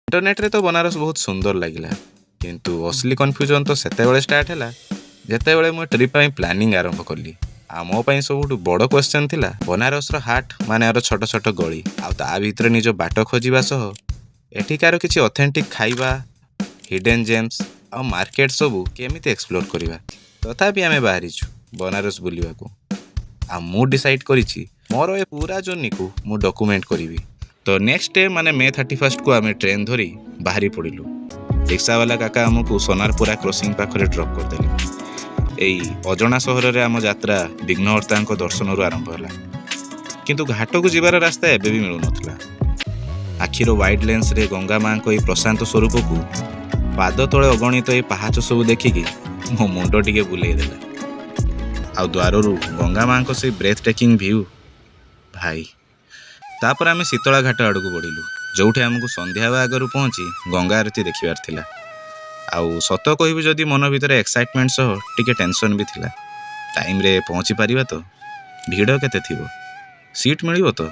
Internet तो बनारस बहुत सुंदर लगिला किंतु असली कन्फ्यूजन तो सेतेबेले स्टार्ट हैला जेतेबेले मु ट्रिप पई प्लानिंग आरंभ कली। आ मो पई सबुठु बड़ क्वेश्चन थिला बनारस रो हाट माने आरो छोट छोट गली आ ता भितर निज बाट खोजिबा सह एठिकार किछि ऑथेंटिक खाइबा हिडन जेम्स आ मार्केट सबु केमिति एक्सप्लोर करिबा। तथापि आमे बाहरिछु बनारस बुलिबा को आ मु डिसाइड करिछि मोर ए पूरा जर्नी को मु डॉक्यूमेंट करिवि। तो नेक्स्ट डे माने मे 31 को आमे ट्रेन धरी बाहरी पड़िलु। रिक्शा वाला काका हमको सोनारपुरा क्रॉसिंग पाखरे ड्रॉप करदेले। एई अजणा सहर रे आम यात्रा विघ्नहर्ता दर्शन आरंभ होला किंतु घाट को जीवार रास्ता एबे भी मिलु नथला। आखिर वाइड लेंस रे गंगा मां को प्रशांत स्वरूप को पाद तले अगणित ए पहाच सब देखिकी मो मुंड टिके बुले देला। आ द्वाररू गंगा मां को से ब्रेथ टेकिंग व्यू भाई। तापर आमे शीतला घाट आड़ को बढ़िलु जोठे हमको संध्या आगर पहुंची गंगा आरती देखिबार थिला। आउ सत कहबी जदि मन भीतर एक्साइटमेंट सह टिके टेंशन भी थिला टाइम रे पहुंची पारिबा तो भीड़ केते थिबो सीट मिलिबो तो।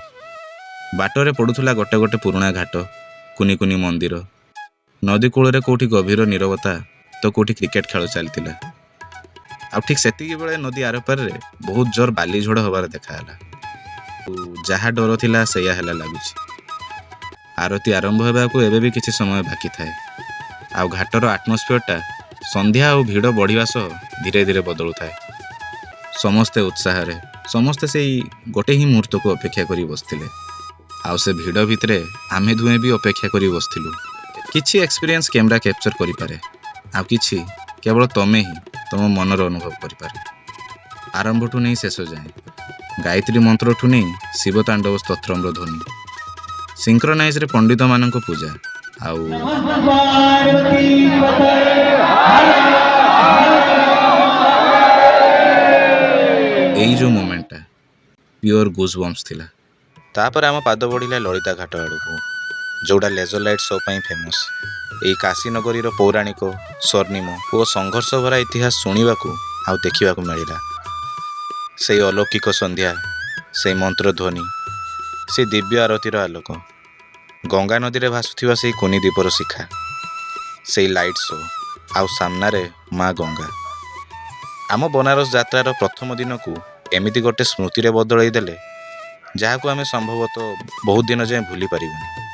बाटरे पड़ुथुला गोटे गोटे पुराणा घाट कुनी कुनी मंदिर नदी कूल रे कोठी गभीर नीरवता तो कोठी क्रिकेट खेल चलतिला। आ ठीक सेतिकी बेले नदी आर पार रे बहुत जोर बाली झड़ होबार देखाला। जहाँ डर थिला सेया हेला लागुछि। आरती आरंभ होबाकू एबे भी किछि समय बाकी थाए। आ घाटर आटमोस्फियरटा संध्या और भीड़ बढ़िया सह धीरे धीरे बदलु थाए। समस्ते उत्साह रे समस्ते से गोटे ही मुहूर्त को अपेक्षा करी बसथिले। आउ से भीड़ भितरे आमे दुए भी अपेक्षा करी बसथिलु। किछि एक्सपीरियंस कैमरा कैप्चर करि पारे आ किछि केवल तमे ही तुम मनर अनुभव करि पारे। आरंभ ठू नहीं शेष जाए गायत्री मंत्र ठू नहीं शिवतांडव स्तोत्रम्र ध्वनि सिंक्रोनाइज रे पंडित मानक पूजा आउ एई जो मोमेंटा प्योर गुज बम्स थिला। तापर आम पाद बढ़िला ललिता घाट आड़को जोड़ा लेजर लाइट शो पाई फेमस। एई काशीनगरी रो पौराणिक स्वर्णिम और संघर्ष भरा इतिहास सुनिबाकू आउ देखिबाकू मिलिला। से अलौकिक संध्या से मंत्र ध्वनि से दिव्य आरतीर आलोक गंगा नदी रे भासुथिबा से कुनी दीपर शिखा से लाइट शो आउ सामना रे माँ गंगा। आम बनारस यात्रार प्रथम दिन को एमिति गोटे स्मृति रे बदलई देले जहाँ को आमे संभवतः बहुत दिन जाए भूली पारिबुनी।